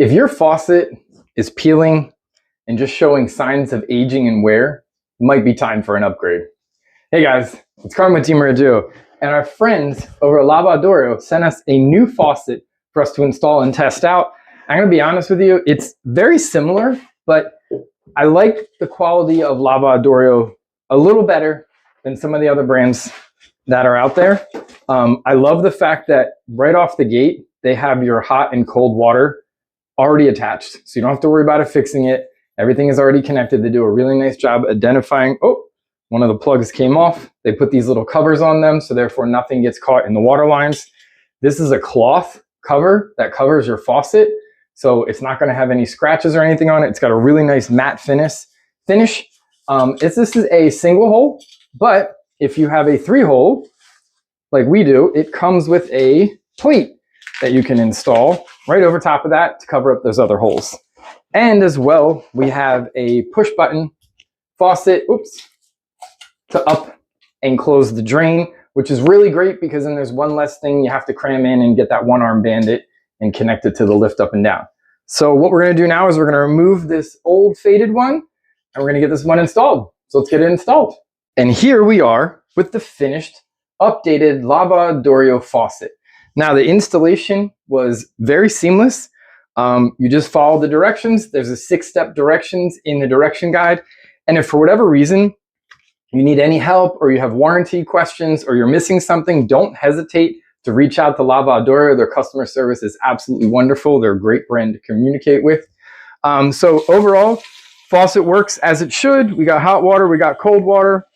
If your faucet is peeling and just showing signs of aging and wear, it might be time for an upgrade. Hey guys, it's Carmen with Team Odoro, and our friends over at Odoro sent us a new faucet for us to install and test out. I'm gonna be honest with you, it's very similar, but I like the quality of Odoro a little better than some of the other brands that are out there. I love the fact that right off the gate, they have your hot and cold water already attached. So you don't have to worry about it fixing it. Everything is already connected. They do a really nice job identifying, oh, one of the plugs came off. They put these little covers on them, so therefore nothing gets caught in the water lines. This is a cloth cover that covers your faucet, so it's not gonna have any scratches or anything on it. It's got a really nice matte finish. This is a single hole, but if you have a 3-hole, like we do, it comes with a plate that you can install right over top of that to cover up those other holes. And as well, we have a push button faucet, to up and close the drain, which is really great because then there's one less thing you have to cram in and get that one-arm bandit and connect it to the lift up and down. So what we're gonna do now is we're gonna remove this old faded one and we're gonna get this one installed. So let's get it installed. And here we are with the finished, updated Odoro faucet. Now the installation was very seamless. You just follow the directions. There's a 6-step directions in the direction guide. And if for whatever reason you need any help or you have warranty questions or you're missing something, don't hesitate to reach out to Odoro. Their customer service is absolutely wonderful. They're a great brand to communicate with. So overall, faucet works as it should. We got hot water, we got cold water.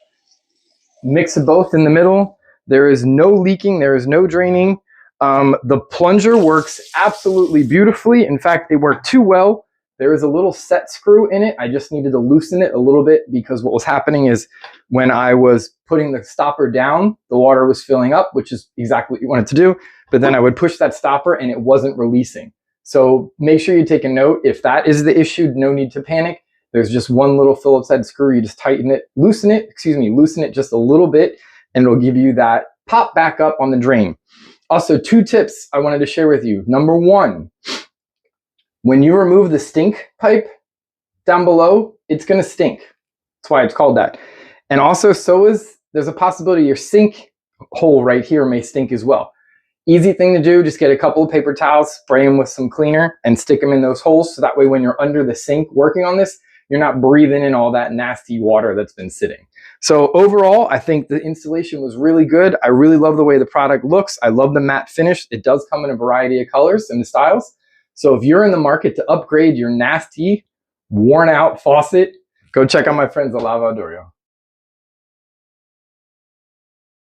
Mix of both in the middle. There is no leaking, there is no draining. The plunger works absolutely beautifully. In fact, it worked too well. There is a little set screw in it. I just needed to loosen it a little bit because what was happening is when I was putting the stopper down, the water was filling up, which is exactly what you wanted to do. But then I would push that stopper and it wasn't releasing. So make sure you take a note. If that is the issue, no need to panic. There's just one little Phillips head screw. You just tighten it, loosen it just a little bit, and it'll give you that pop back up on the drain. Also, 2 tips I wanted to share with you. Number 1, when you remove the stink pipe down below, it's gonna stink. That's why it's called that. And also, there's a possibility your sink hole right here may stink as well. Easy thing to do, just get a couple of paper towels, spray them with some cleaner, and stick them in those holes so that way when you're under the sink working on this, you're not breathing in all that nasty water that's been sitting. So overall, I think the installation was really good. I really love the way the product looks. I love the matte finish. It does come in a variety of colors and styles. So if you're in the market to upgrade your nasty, worn out faucet, go check out my friends at Odoro.